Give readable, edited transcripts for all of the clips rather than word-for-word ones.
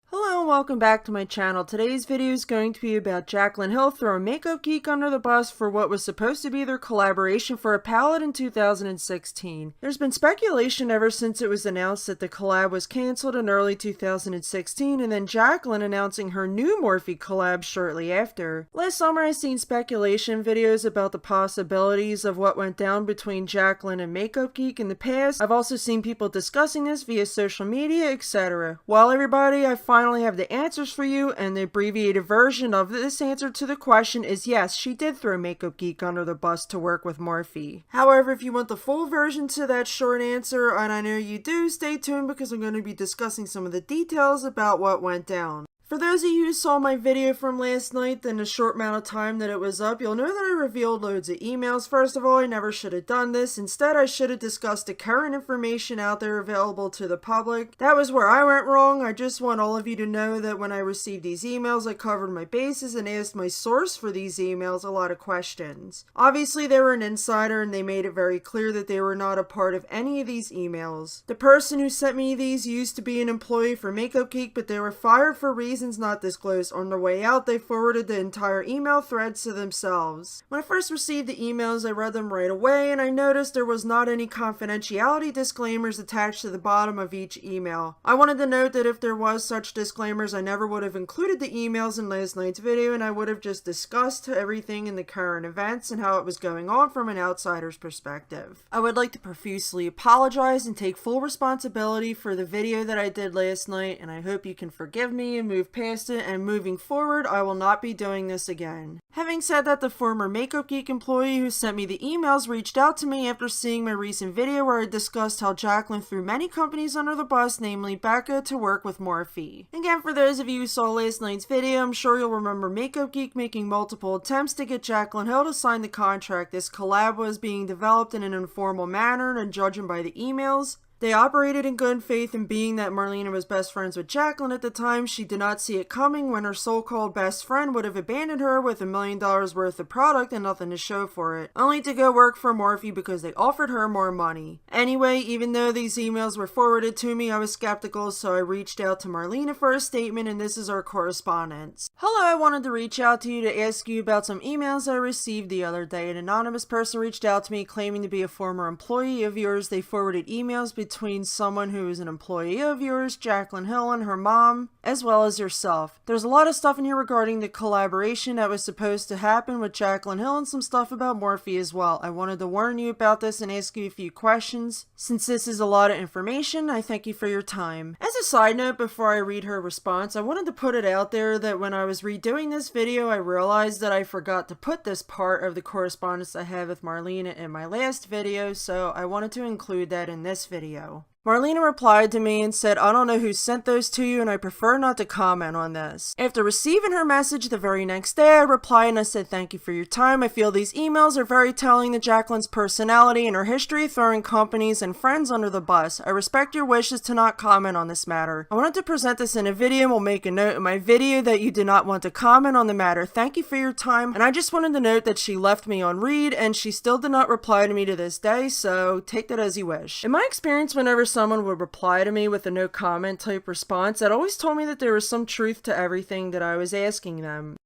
Hello and welcome back to my channel. Today's video is going to be about JACLYN Hill throwing Makeup Geek under the bus for what was supposed to be their collaboration for a palette in 2016. There's been speculation ever since it was announced that the collab was cancelled in early 2016, and then JACLYN announcing her new Morphe collab shortly after. Last summer I seen speculation videos about the possibilities of what went down between JACLYN and Makeup Geek in the past. I've also seen people discussing this via social media, etc. Well everybody, I finally have the answers for you, and the abbreviated version of this answer to the question is yes, she did throw Makeup Geek under the bus to work with Morphe. However, if you want the full version to that short answer, and I know you do, stay tuned because I'm going to be discussing some of the details about what went down. For those of you who saw my video from last night, then the short amount of time that it was up, you'll know that I revealed loads of emails. First of all, I never should have done this. Instead, I should have discussed the current information out there available to the public. That was where I went wrong. I just want all of you to know that when I received these emails, I covered my bases and asked my source for these emails a lot of questions. Obviously, they were an insider and they made it very clear that they were not a part of any of these emails. The person who sent me these used to be an employee for Makeup Geek, but they were fired for reasons not disclosed. On their way out, they forwarded the entire email threads to themselves. When I first received the emails, I read them right away, and I noticed there was not any confidentiality disclaimers attached to the bottom of each email. I wanted to note that if there was such disclaimers, I never would have included the emails in last night's video, and I would have just discussed everything in the current events and how it was going on from an outsider's perspective. I would like to profusely apologize and take full responsibility for the video that I did last night, and I hope you can forgive me and move past it, and moving forward I will not be doing this again. Having said that, the former Makeup Geek employee who sent me the emails reached out to me after seeing my recent video where I discussed how JACLYN threw many companies under the bus, namely Becca, to work with Morphe. Again, for those of you who saw last night's video, I'm sure you'll remember Makeup Geek making multiple attempts to get JACLYN Hill to sign the contract. This collab was being developed in an informal manner, and judging by the emails, they operated in good faith, and being that Marlena was best friends with JACLYN at the time, she did not see it coming when her so-called best friend would have abandoned her with $1 million worth of product and nothing to show for it, only to go work for Morphe because they offered her more money. Anyway, even though these emails were forwarded to me, I was skeptical, so I reached out to Marlena for a statement, and this is our correspondence. Hello, I wanted to reach out to you to ask you about some emails I received the other day. An anonymous person reached out to me claiming to be a former employee of yours. They forwarded emails between someone who is an employee of yours, JACLYN Hill, and her mom, as well as yourself. There's a lot of stuff in here regarding the collaboration that was supposed to happen with JACLYN Hill, and some stuff about Morphe as well. I wanted to warn you about this and ask you a few questions. Since this is a lot of information, I thank you for your time. As a side note, before I read her response, I wanted to put it out there that when I was redoing this video, I realized that I forgot to put this part of the correspondence I had with Marlena in my last video, so I wanted to include that in this video. Marlena replied to me and said, "I don't know who sent those to you and I prefer not to comment on this." After receiving her message the very next day, I replied and I said, "Thank you for your time. I feel these emails are very telling to JACLYN's personality and her history of throwing companies and friends under the bus. I respect your wishes to not comment on this matter. I wanted to present this in a video and will make a note in my video that you did not want to comment on the matter. Thank you for your time." And I just wanted to note that she left me on read and she still did not reply to me to this day, so take that as you wish. In my experience, whenever someone would reply to me with a no comment type response, that always told me that there was some truth to everything that I was asking them.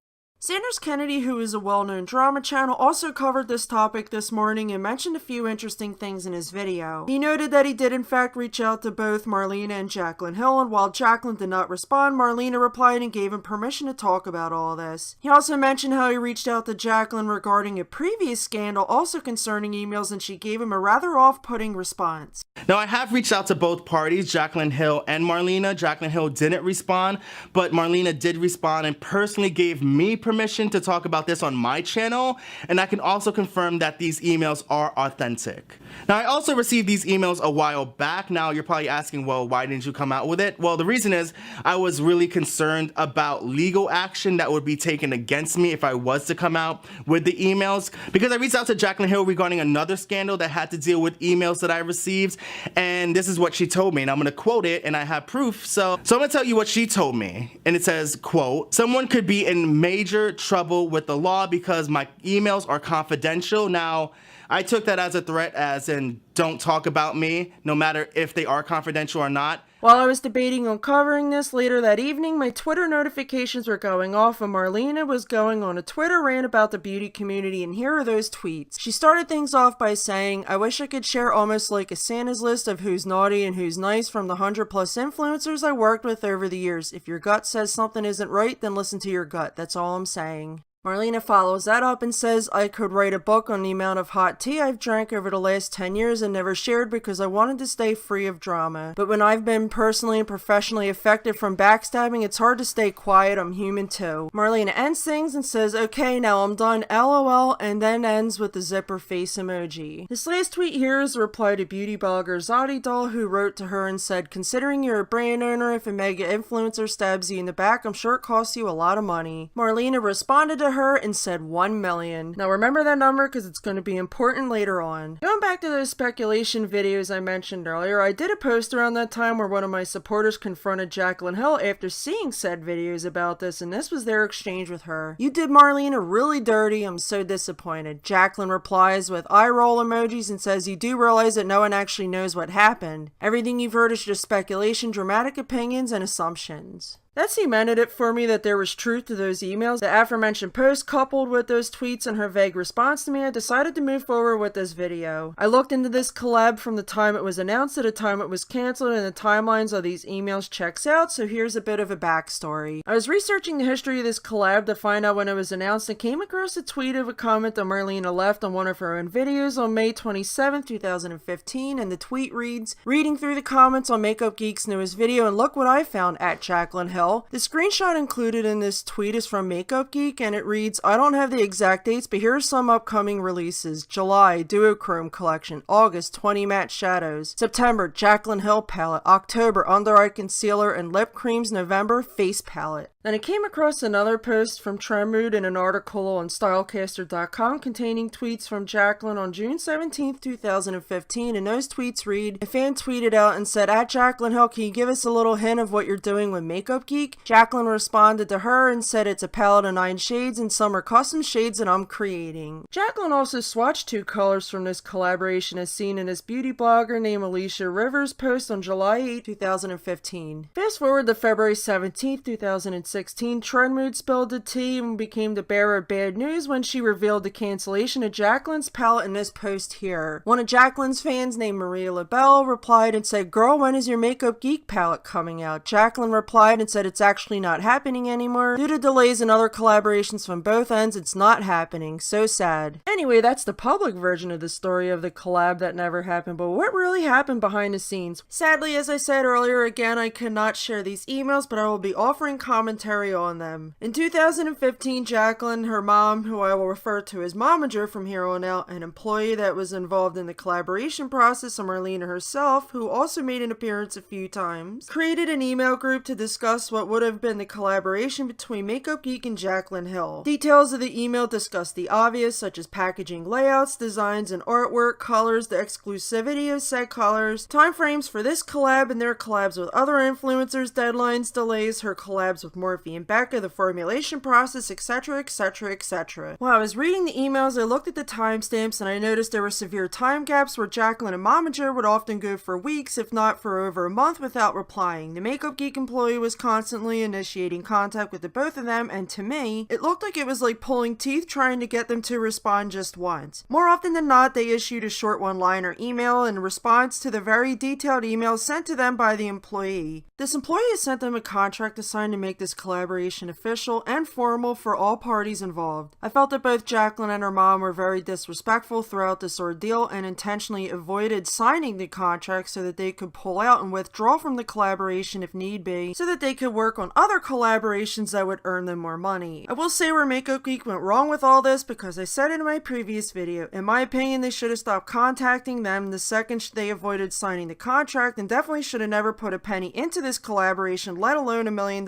Sanders Kennedy, who is a well-known drama channel, also covered this topic this morning and mentioned a few interesting things in his video. He noted that he did in fact reach out to both Marlena and JACLYN Hill, and while JACLYN did not respond, Marlena replied and gave him permission to talk about all this. He also mentioned how he reached out to JACLYN regarding a previous scandal also concerning emails, and she gave him a rather off-putting response. Now, I have reached out to both parties, JACLYN Hill and Marlena. JACLYN Hill didn't respond, but Marlena did respond and personally gave me permission to talk about this on my channel, and I can also confirm that these emails are authentic. Now, I also received these emails a while back. Now, you're probably asking, well, why didn't you come out with it? Well, the reason is I was really concerned about legal action that would be taken against me if I was to come out with the emails, because I reached out to JACLYN Hill regarding another scandal that had to deal with emails that I received, and this is what she told me, and I'm going to quote it, and I have proof. So I'm going to tell you what she told me, and it says, quote, "Someone could be in major trouble with the law because my emails are confidential." Now, I took that as a threat, as in don't talk about me, no matter if they are confidential or not. While I was debating on covering this later that evening, my Twitter notifications were going off and Marlena was going on a Twitter rant about the beauty community, and here are those tweets. She started things off by saying, "I wish I could share almost like a Santa's list of who's naughty and who's nice from the 100+ influencers I worked with over the years. If your gut says something isn't right, then listen to your gut. That's all I'm saying." Marlena follows that up and says, "I could write a book on the amount of hot tea I've drank over the last 10 years and never shared because I wanted to stay free of drama. But when I've been personally and professionally affected from backstabbing, it's hard to stay quiet. I'm human too." Marlena ends things and says, "Okay, now I'm done, LOL," and then ends with the zipper face emoji. This last tweet here is a reply to beauty blogger Zadi Doll, who wrote to her and said, "Considering you're a brand owner, if a mega influencer stabs you in the back, I'm sure it costs you a lot of money." Marlena responded to her and said 1 million. Now remember that number because it's going to be important later on. Going back to those speculation videos I mentioned earlier, I did a post around that time where one of my supporters confronted JACLYN Hill after seeing said videos about this, and this was their exchange with her. "You did Marlena really dirty. I'm so disappointed." JACLYN replies with eye roll emojis and says, "You do realize that no one actually knows what happened. Everything you've heard is just speculation, dramatic opinions, and assumptions." That cemented it for me that there was truth to those emails. The aforementioned post coupled with those tweets and her vague response to me, I decided to move forward with this video. I looked into this collab from the time it was announced to the time it was cancelled, and the timelines of these emails checks out, so here's a bit of a backstory. I was researching the history of this collab to find out when it was announced and came across a tweet of a comment that Marlena left on one of her own videos on May 27, 2015, and the tweet reads, "Reading through the comments on Makeup Geek's newest video, and look what I found at JACLYN Hill." The screenshot included in this tweet is from Makeup Geek and it reads, "I don't have the exact dates, but here are some upcoming releases. July, Duochrome Collection. August, 20 Matte Shadows. September, JACLYN Hill Palette. October, Under Eye Concealer and Lip Creams. November, Face Palette." Then I came across another post from Trendmood in an article on Stylecaster.com containing tweets from JACLYN on June 17, 2015, and those tweets read, a fan tweeted out and said, "At JACLYN Hill, can you give us a little hint of what you're doing with Makeup Geek?" JACLYN responded to her and said, "It's a palette of 9 shades and some are custom shades that I'm creating." JACLYN also swatched 2 colors from this collaboration as seen in this beauty blogger named Alicia Rivers post on July 8, 2015. Fast forward to February 17, 2016, Trendmood spilled the tea and became the bearer of bad news when she revealed the cancellation of JACLYN's palette in this post here. One of JACLYN's fans named Maria LaBelle replied and said, "Girl, when is your Makeup Geek palette coming out?" JACLYN replied and said, "It's actually not happening anymore. Due to delays and other collaborations from both ends, it's not happening. So sad." Anyway, that's the public version of the story of the collab that never happened, but what really happened behind the scenes? Sadly, as I said earlier, again, I cannot share these emails, but I will be offering commentary on them. In 2015, JACLYN, her mom, who I will refer to as Momager from here on out, an employee that was involved in the collaboration process, and Marlena herself, who also made an appearance a few times, created an email group to discuss what would have been the collaboration between Makeup Geek and JACLYN Hill. Details of the email discussed the obvious, such as packaging layouts, designs and artwork, colors, the exclusivity of said colors, timeframes for this collab and their collabs with other influencers, deadlines, delays, her collabs with Morphe and Becca, the formulation process, etc, etc, etc. While I was reading the emails, I looked at the timestamps and I noticed there were severe time gaps where JACLYN and Momager would often go for weeks, if not for over a month, without replying. The Makeup Geek employee was constantly initiating contact with the both of them, and to me, it looked like it was like pulling teeth trying to get them to respond just once. More often than not, they issued a short one-liner email in response to the very detailed email sent to them by the employee. This employee has sent them a contract to sign to make this collaboration official and formal for all parties involved. I felt that both JACLYN and her mom were very disrespectful throughout this ordeal and intentionally avoided signing the contract so that they could pull out and withdraw from the collaboration if need be, so that they could work on other collaborations that would earn them more money. I will say where Makeup Geek went wrong with all this, because I said in my previous video, in my opinion, they should have stopped contacting them the second they avoided signing the contract, and definitely should have never put a penny into this collaboration, let alone $1 million.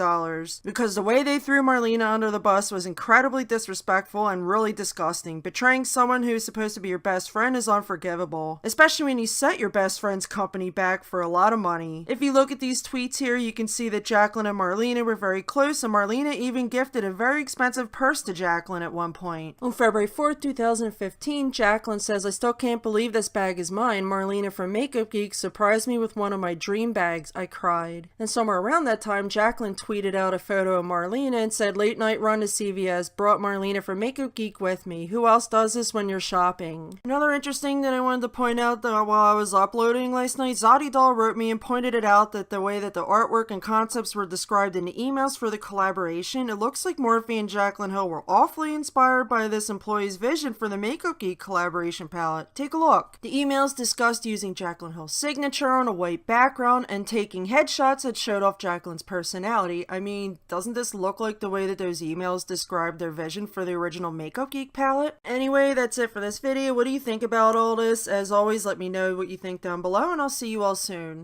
because the way they threw Marlena under the bus was incredibly disrespectful and really disgusting. Betraying someone who's supposed to be your best friend is unforgivable, especially when you set your best friend's company back for a lot of money. If you look at these tweets here, you can see that JACLYN and Marlena were very close, and Marlena even gifted a very expensive purse to JACLYN at one point. On February 4th, 2015, JACLYN says, "I still can't believe this bag is mine. Marlena from Makeup Geek surprised me with one of my dream bags. I cried." And somewhere around that time, JACLYN tweeted out a photo of Marlena and said, "Late night run to CVS, brought Marlena from Makeup Geek with me. Who else does this when you're shopping?" Another interesting that I wanted to point out that while I was uploading last night, Zadi Doll wrote me and pointed it out that the way that the artwork and concepts were described in the emails for the collaboration, it looks like Morphe and JACLYN Hill were awfully inspired by this employee's vision for the Makeup Geek collaboration palette. Take a look. The emails discussed using JACLYN Hill's signature on a white background and taking headshots that showed off JACLYN's personality. I mean, doesn't this look like the way that those emails described their vision for the original Makeup Geek palette? Anyway, that's it for this video. What do you think about all this? As always, let me know what you think down below, and I'll see you all soon.